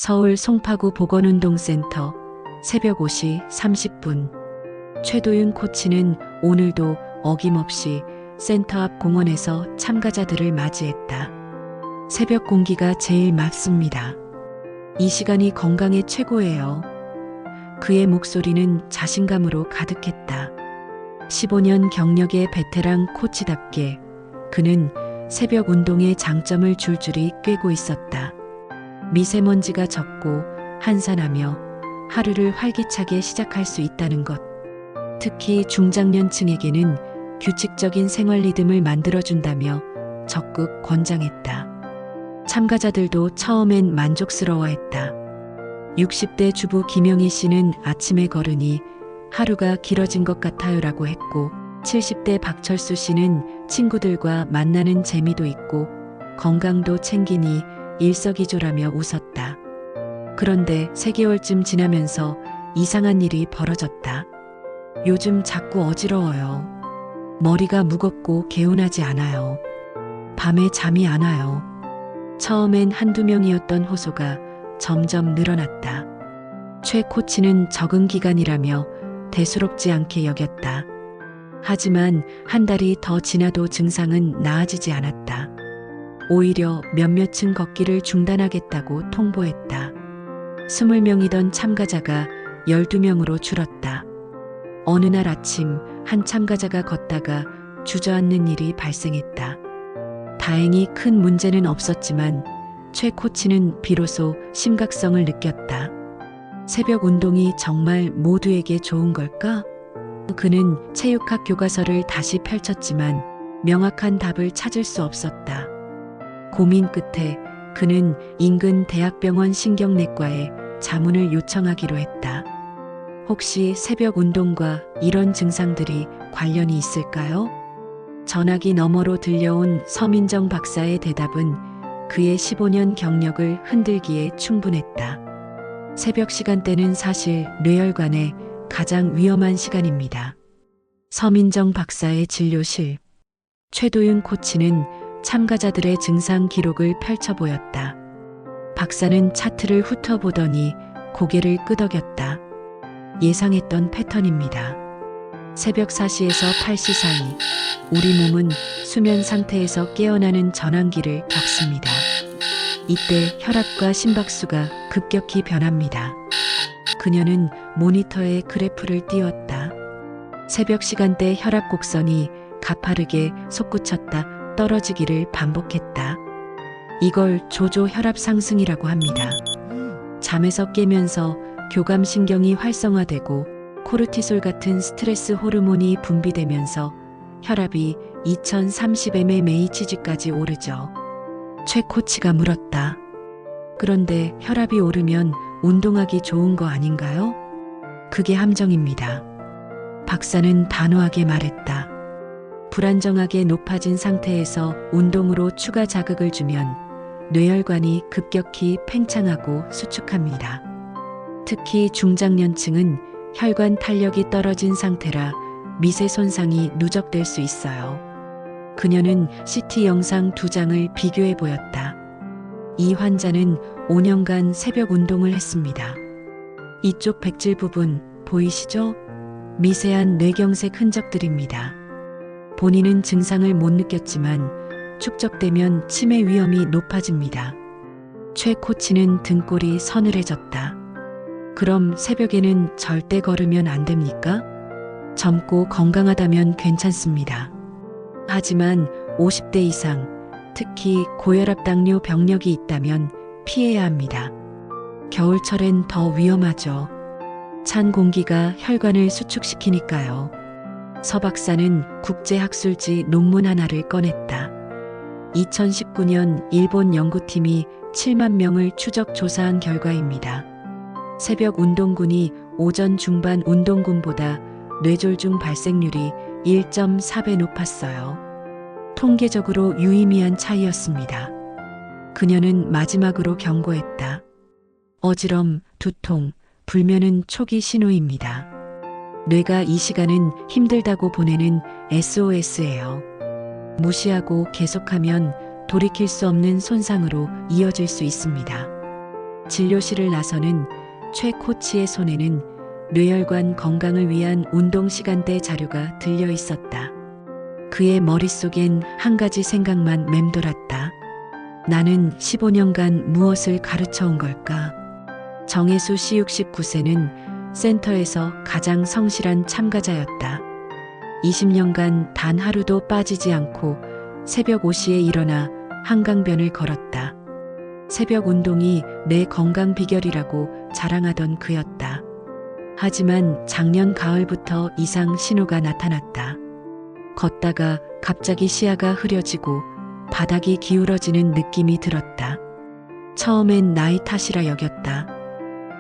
서울 송파구 보건운동센터 새벽 5시 30분. 최도윤 코치는 오늘도 어김없이 센터 앞 공원에서 참가자들을 맞이했다. 새벽 공기가 제일 맑습니다. 이 시간이 건강에 최고예요. 그의 목소리는 자신감으로 가득했다. 15년 경력의 베테랑 코치답게 그는 새벽 운동의 장점을 줄줄이 꿰고 있었다. 미세먼지가 적고 한산하며 하루를 활기차게 시작할 수 있다는 것. 특히 중장년층에게는 규칙적인 생활 리듬을 만들어준다며 적극 권장했다. 참가자들도 처음엔 만족스러워했다. 60대 주부 김영희 씨는 아침에 걸으니 하루가 길어진 것 같아요라고 했고, 70대 박철수 씨는 친구들과 만나는 재미도 있고 건강도 챙기니 일석이조라며 웃었다. 그런데 3개월쯤 지나면서 이상한 일이 벌어졌다. 요즘 자꾸 어지러워요. 머리가 무겁고 개운하지 않아요. 밤에 잠이 안 와요. 처음엔 한두 명이었던 호소가 점점 늘어났다. 최 코치는 적응 기간이라며 대수롭지 않게 여겼다. 하지만 한 달이 더 지나도 증상은 나아지지 않았다. 오히려 몇몇은 걷기를 중단하겠다고 통보했다. 20명이던 참가자가 12명으로 줄었다. 어느 날 아침 한 참가자가 걷다가 주저앉는 일이 발생했다. 다행히 큰 문제는 없었지만 최 코치는 비로소 심각성을 느꼈다. 새벽 운동이 정말 모두에게 좋은 걸까? 그는 체육학 교과서를 다시 펼쳤지만 명확한 답을 찾을 수 없었다. 고민 끝에 그는 인근 대학병원 신경내과에 자문을 요청하기로 했다. 혹시 새벽 운동과 이런 증상들이 관련이 있을까요? 전화기 너머로 들려온 서민정 박사의 대답은 그의 15년 경력을 흔들기에 충분했다. 새벽 시간대는 사실 뇌혈관에 가장 위험한 시간입니다. 서민정 박사의 진료실. 최도윤 코치는 참가자들의 증상 기록을 펼쳐 보였다. 박사는 차트를 훑어보더니 고개를 끄덕였다. 예상했던 패턴입니다. 새벽 4시에서 8시 사이 우리 몸은 수면 상태에서 깨어나는 전환기를 겪습니다. 이때 혈압과 심박수가 급격히 변합니다. 그녀는 모니터에 그래프를 띄웠다. 새벽 시간대 혈압 곡선이 가파르게 솟구쳤다 떨어지기를 반복했다. 이걸 조조 혈압 상승이라고 합니다. 잠에서 깨면서 교감신경이 활성화되고 코르티솔 같은 스트레스 호르몬이 분비되면서 혈압이 2030mmHg까지 오르죠. 최 코치가 물었다. 그런데 혈압이 오르면 운동하기 좋은 거 아닌가요? 그게 함정입니다. 박사는 단호하게 말했다. 불안정하게 높아진 상태에서 운동으로 추가 자극을 주면 뇌혈관이 급격히 팽창하고 수축합니다. 특히 중장년층은 혈관 탄력이 떨어진 상태라 미세 손상이 누적될 수 있어요. 그녀는 CT 영상 2장을 비교해 보였다. 이 환자는 5년간 새벽 운동을 했습니다. 이쪽 백질 부분 보이시죠? 미세한 뇌경색 흔적들입니다. 본인은 증상을 못 느꼈지만 축적되면 치매 위험이 높아집니다. 최 코치는 등골이 서늘해졌다. 그럼 새벽에는 절대 걸으면 안 됩니까? 젊고 건강하다면 괜찮습니다. 하지만 50대 이상, 특히 고혈압 당뇨 병력이 있다면 피해야 합니다. 겨울철엔 더 위험하죠. 찬 공기가 혈관을 수축시키니까요. 서 박사는 국제학술지 논문 하나를 꺼냈다. 2019년 일본 연구팀이 7만 명을 추적 조사한 결과입니다. 새벽 운동군이 오전 중반 운동군보다 뇌졸중 발생률이 1.4배 높았어요. 통계적으로 유의미한 차이였습니다. 그녀는 마지막으로 경고했다. 어지럼, 두통, 불면은 초기 신호입니다. 뇌가 이 시간은 힘들다고 보내는 SOS예요. 무시하고 계속하면 돌이킬 수 없는 손상으로 이어질 수 있습니다. 진료실을 나서는 최 코치의 손에는 뇌혈관 건강을 위한 운동 시간대 자료가 들려 있었다. 그의 머릿속엔 한 가지 생각만 맴돌았다. 나는 15년간 무엇을 가르쳐 온 걸까? 정혜수 씨 69세는 센터에서 가장 성실한 참가자였다. 20년간 단 하루도 빠지지 않고 새벽 5시에 일어나 한강변을 걸었다. 새벽 운동이 내 건강 비결이라고 자랑하던 그였다. 하지만 작년 가을부터 이상 신호가 나타났다. 걷다가 갑자기 시야가 흐려지고 바닥이 기울어지는 느낌이 들었다. 처음엔 나이 탓이라 여겼다.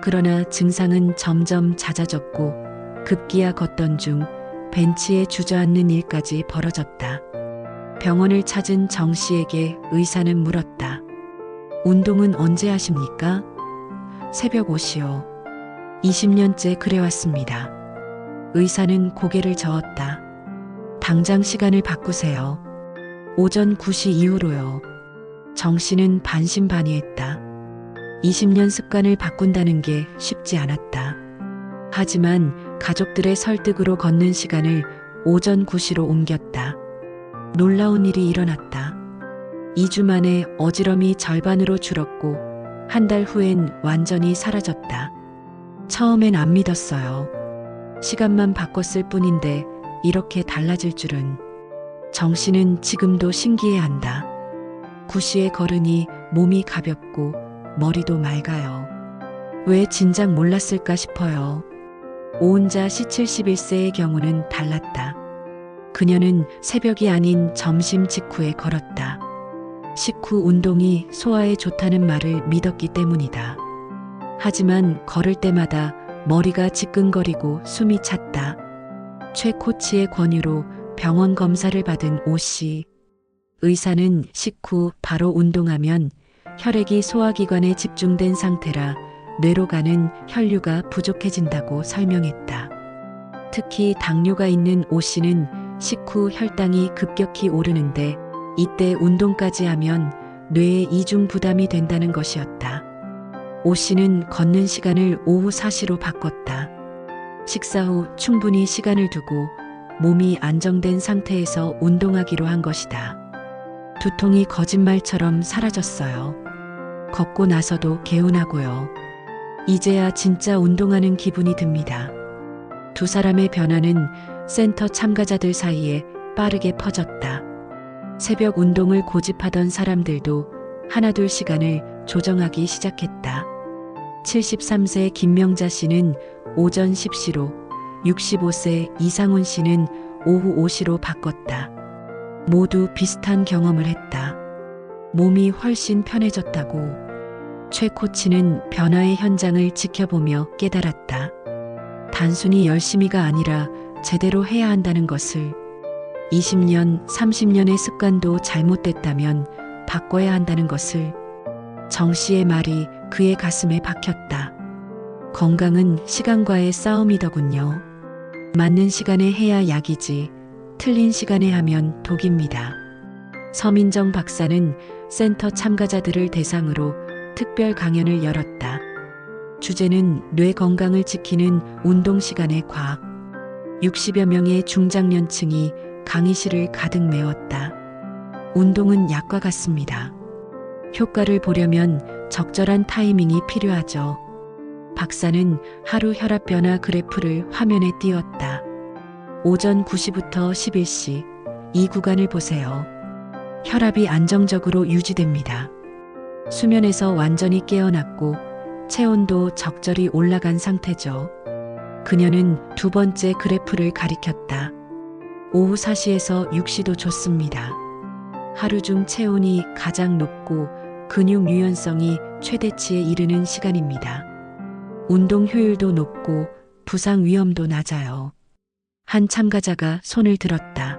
그러나 증상은 점점 잦아졌고 급기야 걷던 중 벤치에 주저앉는 일까지 벌어졌다. 병원을 찾은 정 씨에게 의사는 물었다. 운동은 언제 하십니까? 새벽 5시요. 20년째 그래왔습니다. 의사는 고개를 저었다. 당장 시간을 바꾸세요. 오전 9시 이후로요. 정 씨는 반신반의했다. 20년 습관을 바꾼다는 게 쉽지 않았다. 하지만 가족들의 설득으로 걷는 시간을 오전 9시로 옮겼다. 놀라운 일이 일어났다. 2주 만에 어지럼이 절반으로 줄었고 한 달 후엔 완전히 사라졌다. 처음엔 안 믿었어요. 시간만 바꿨을 뿐인데 이렇게 달라질 줄은. 정 씨는 지금도 신기해한다. 9시에 걸으니 몸이 가볍고 머리도 맑아요. 왜 진작 몰랐을까 싶어요. 오은자 씨 71세의 경우는 달랐다. 그녀는 새벽이 아닌 점심 직후에 걸었다. 식후 운동이 소화에 좋다는 말을 믿었기 때문이다. 하지만 걸을 때마다 머리가 지끈거리고 숨이 찼다. 최 코치의 권유로 병원 검사를 받은 오 씨. 의사는 식후 바로 운동하면 혈액이 소화기관에 집중된 상태라 뇌로 가는 혈류가 부족해진다고 설명했다. 특히 당뇨가 있는 오 씨는 식후 혈당이 급격히 오르는데 이때 운동까지 하면 뇌에 이중 부담이 된다는 것이었다. 오 씨는 걷는 시간을 오후 4시로 바꿨다. 식사 후 충분히 시간을 두고 몸이 안정된 상태에서 운동하기로 한 것이다. 두통이 거짓말처럼 사라졌어요. 걷고 나서도 개운하고요. 이제야 진짜 운동하는 기분이 듭니다. 두 사람의 변화는 센터 참가자들 사이에 빠르게 퍼졌다. 새벽 운동을 고집하던 사람들도 하나둘 시간을 조정하기 시작했다. 73세 김명자 씨는 오전 10시로, 65세 이상훈 씨는 오후 5시로 바꿨다. 모두 비슷한 경험을 했다. 몸이 훨씬 편해졌다고. 최 코치는 변화의 현장을 지켜보며 깨달았다. 단순히 열심히가 아니라 제대로 해야 한다는 것을. 20년, 30년의 습관도 잘못됐다면 바꿔야 한다는 것을. 정 씨의 말이 그의 가슴에 박혔다. 건강은 시간과의 싸움이더군요. 맞는 시간에 해야 약이지 틀린 시간에 하면 독입니다. 서민정 박사는 센터 참가자들을 대상으로 특별 강연을 열었다. 주제는 뇌 건강을 지키는 운동 시간의 과학. 60여 명의 중장년층이 강의실을 가득 메웠다. 운동은 약과 같습니다. 효과를 보려면 적절한 타이밍이 필요하죠. 박사는 하루 혈압 변화 그래프를 화면에 띄웠다. 오전 9시부터 11시, 이 구간을 보세요. 혈압이 안정적으로 유지됩니다. 수면에서 완전히 깨어났고 체온도 적절히 올라간 상태죠. 그녀는 두 번째 그래프를 가리켰다. 오후 4시에서 6시도 좋습니다. 하루 중 체온이 가장 높고 근육 유연성이 최대치에 이르는 시간입니다. 운동 효율도 높고 부상 위험도 낮아요. 한 참가자가 손을 들었다.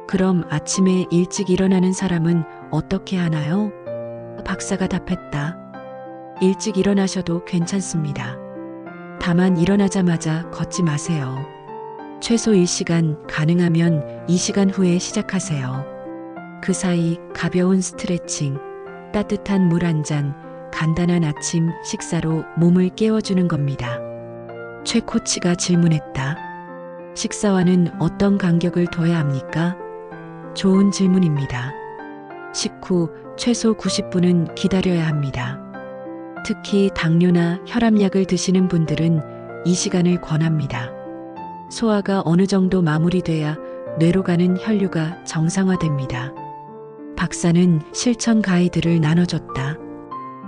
그럼 아침에 일찍 일어나는 사람은 어떻게 하나요? 박사가 답했다. 일찍 일어나셔도 괜찮습니다. 다만 일어나자마자 걷지 마세요. 최소 1시간, 가능하면 2시간 후에 시작하세요. 그 사이 가벼운 스트레칭, 따뜻한 물 한 잔, 간단한 아침 식사로 몸을 깨워주는 겁니다. 최 코치가 질문했다. 식사와는 어떤 간격을 둬야 합니까? 좋은 질문입니다. 식후 최소 90분은 기다려야 합니다. 특히 당뇨나 혈압약을 드시는 분들은 이 시간을 권합니다. 소화가 어느 정도 마무리돼야 뇌로 가는 혈류가 정상화됩니다. 박사는 실천 가이드를 나눠줬다.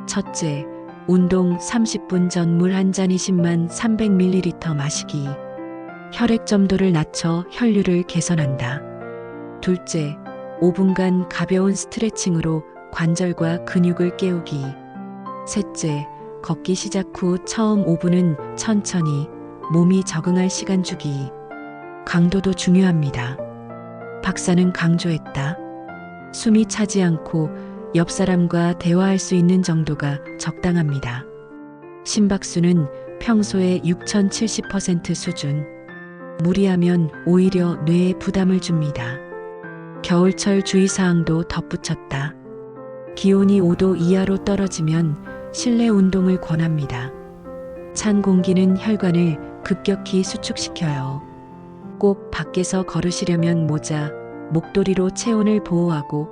첫째, 운동 30분 전 물 한 잔 20만 300ml 마시기. 혈액 점도를 낮춰 혈류를 개선한다. 둘째, 5분간 가벼운 스트레칭으로 관절과 근육을 깨우기. 셋째, 걷기 시작 후 처음 5분은 천천히 몸이 적응할 시간 주기. 강도도 중요합니다. 박사는 강조했다. 숨이 차지 않고 옆 사람과 대화할 수 있는 정도가 적당합니다. 심박수는 평소의 6070% 수준. 무리하면 오히려 뇌에 부담을 줍니다. 겨울철 주의사항도 덧붙였다. 기온이 5도 이하로 떨어지면 실내 운동을 권합니다. 찬 공기는 혈관을 급격히 수축시켜요. 꼭 밖에서 걸으시려면 모자, 목도리로 체온을 보호하고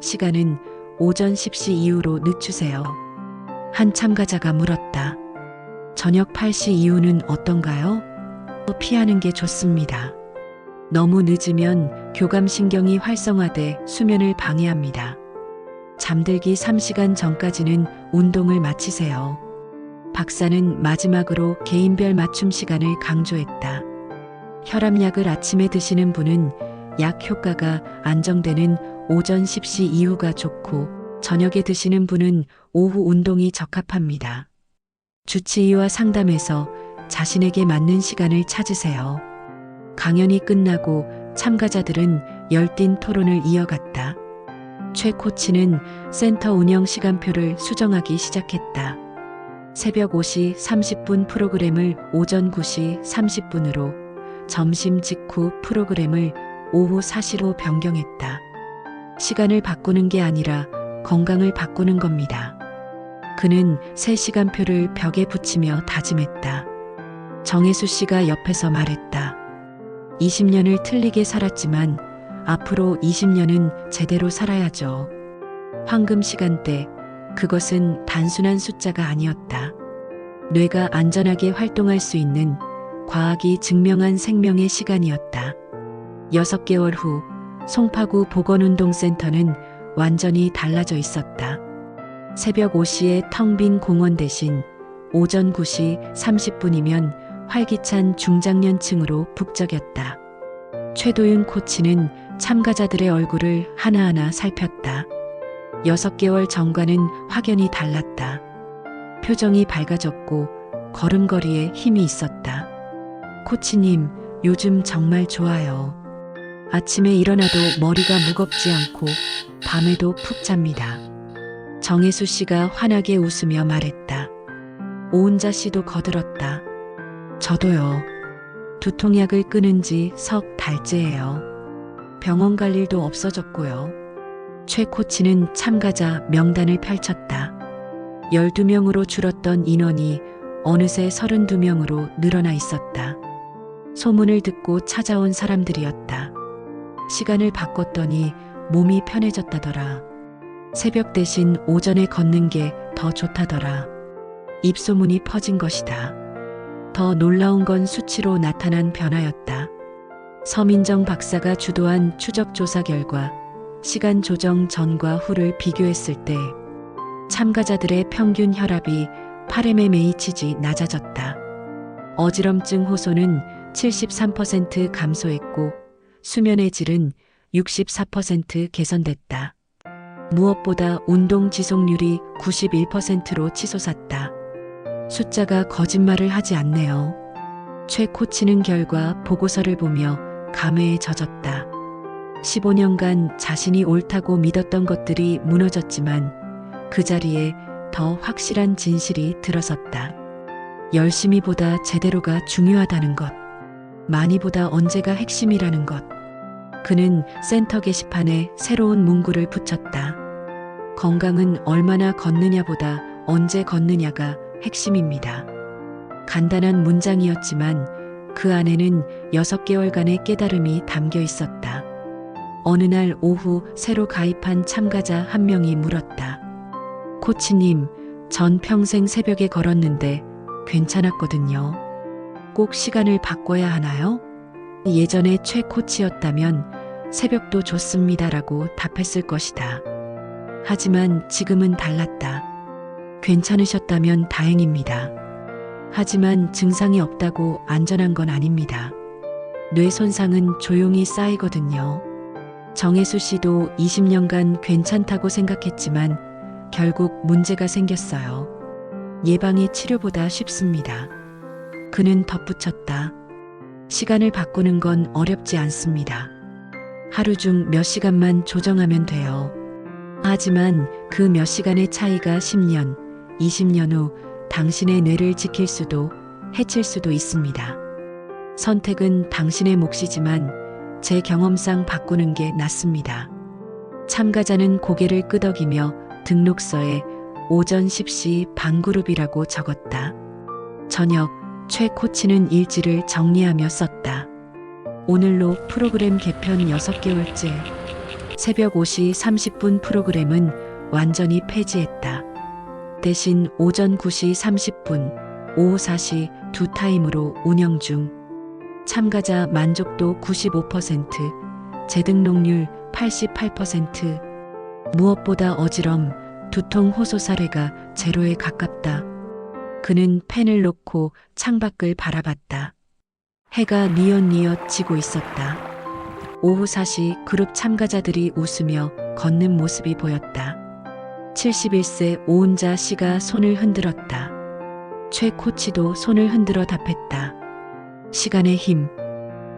시간은 오전 10시 이후로 늦추세요. 한 참가자가 물었다. 저녁 8시 이후는 어떤가요? 피하는 게 좋습니다. 너무 늦으면 교감신경이 활성화돼 수면을 방해합니다. 잠들기 3시간 전까지는 운동을 마치세요. 박사는 마지막으로 개인별 맞춤 시간을 강조했다. 혈압약을 아침에 드시는 분은 약 효과가 안정되는 오전 10시 이후가 좋고 저녁에 드시는 분은 오후 운동이 적합합니다. 주치의와 상담해서 자신에게 맞는 시간을 찾으세요. 강연이 끝나고 참가자들은 열띤 토론을 이어갔다. 최 코치는 센터 운영 시간표를 수정하기 시작했다. 새벽 5시 30분 프로그램을 오전 9시 30분으로, 점심 직후 프로그램을 오후 4시로 변경했다. 시간을 바꾸는 게 아니라 건강을 바꾸는 겁니다. 그는 새 시간표를 벽에 붙이며 다짐했다. 정혜수 씨가 옆에서 말했다. 20년을 틀리게 살았지만 앞으로 20년은 제대로 살아야죠. 황금 시간대, 그것은 단순한 숫자가 아니었다. 뇌가 안전하게 활동할 수 있는 과학이 증명한 생명의 시간이었다. 6개월 후 송파구 보건운동센터는 완전히 달라져 있었다. 새벽 5시에 텅 빈 공원 대신 오전 9시 30분이면 활기찬 중장년층으로 북적였다. 최도윤 코치는 참가자들의 얼굴을 하나하나 살폈다. 6개월 전과는 확연히 달랐다. 표정이 밝아졌고 걸음걸이에 힘이 있었다. 코치님, 요즘 정말 좋아요. 아침에 일어나도 머리가 무겁지 않고 밤에도 푹 잡니다. 정혜수 씨가 환하게 웃으며 말했다. 오은자 씨도 거들었다. 저도요. 두통약을 끊은 지 석 달째예요. 병원 갈 일도 없어졌고요. 최 코치는 참가자 명단을 펼쳤다. 12명으로 줄었던 인원이 어느새 32명으로 늘어나 있었다. 소문을 듣고 찾아온 사람들이었다. 시간을 바꿨더니 몸이 편해졌다더라. 새벽 대신 오전에 걷는 게 더 좋다더라. 입소문이 퍼진 것이다. 더 놀라운 건 수치로 나타난 변화였다. 서민정 박사가 주도한 추적 조사 결과 시간 조정 전과 후를 비교했을 때 참가자들의 평균 혈압이 8mmHg 낮아졌다. 어지럼증 호소는 73% 감소했고 수면의 질은 64% 개선됐다. 무엇보다 운동 지속률이 91%로 치솟았다. 숫자가 거짓말을 하지 않네요. 최 코치는 결과 보고서를 보며 감회에 젖었다. 15년간 자신이 옳다고 믿었던 것들이 무너졌지만 그 자리에 더 확실한 진실이 들어섰다. 열심히보다 제대로가 중요하다는 것. 많이보다 언제가 핵심이라는 것. 그는 센터 게시판에 새로운 문구를 붙였다. 건강은 얼마나 걷느냐보다 언제 걷느냐가 핵심입니다. 간단한 문장이었지만 그 안에는 6개월간의 깨달음이 담겨 있었다. 어느 날 오후 새로 가입한 참가자 한 명이 물었다. 코치님, 전 평생 새벽에 걸었는데 괜찮았거든요. 꼭 시간을 바꿔야 하나요? 예전에 최 코치였다면 새벽도 좋습니다라고 답했을 것이다. 하지만 지금은 달랐다. 괜찮으셨다면 다행입니다. 하지만 증상이 없다고 안전한 건 아닙니다. 뇌 손상은 조용히 쌓이거든요. 정혜수 씨도 20년간 괜찮다고 생각했지만 결국 문제가 생겼어요. 예방이 치료보다 쉽습니다. 그는 덧붙였다. 시간을 바꾸는 건 어렵지 않습니다. 하루 중 몇 시간만 조정하면 돼요. 하지만 그 몇 시간의 차이가 10년, 20년 후 당신의 뇌를 지킬 수도 해칠 수도 있습니다. 선택은 당신의 몫이지만 제 경험상 바꾸는 게 낫습니다. 참가자는 고개를 끄덕이며 등록서에 오전 10시 반그룹이라고 적었다. 저녁 최 코치는 일지를 정리하며 썼다. 오늘로 프로그램 개편 6개월째. 새벽 5시 30분 프로그램은 완전히 폐지했다. 대신 오전 9시 30분, 오후 4시 두 타임으로 운영 중. 참가자 만족도 95%, 재등록률 88%. 무엇보다 어지럼, 두통 호소 사례가 제로에 가깝다. 그는 펜을 놓고 창밖을 바라봤다. 해가 뉘엿뉘엿 지고 있었다. 오후 4시 그룹 참가자들이 웃으며 걷는 모습이 보였다. 71세 오은자 씨가 손을 흔들었다. 최 코치도 손을 흔들어 답했다. 시간의 힘.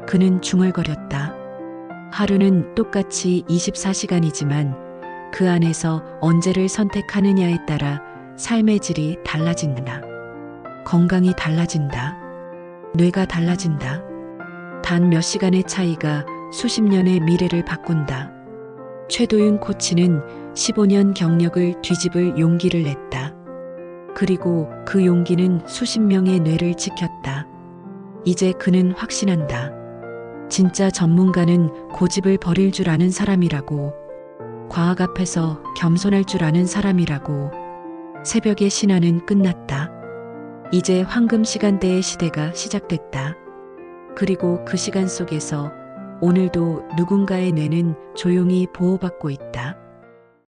그는 중얼거렸다. 하루는 똑같이 24시간이지만 그 안에서 언제를 선택하느냐에 따라 삶의 질이 달라진다. 건강이 달라진다. 뇌가 달라진다. 단 몇 시간의 차이가 수십 년의 미래를 바꾼다. 최도윤 코치는 15년 경력을 뒤집을 용기를 냈다. 그리고 그 용기는 수십 명의 뇌를 지켰다. 이제 그는 확신한다. 진짜 전문가는 고집을 버릴 줄 아는 사람이라고. 과학 앞에서 겸손할 줄 아는 사람이라고. 새벽의 신화는 끝났다. 이제 황금 시간대의 시대가 시작됐다. 그리고 그 시간 속에서 오늘도 누군가의 뇌는 조용히 보호받고 있다.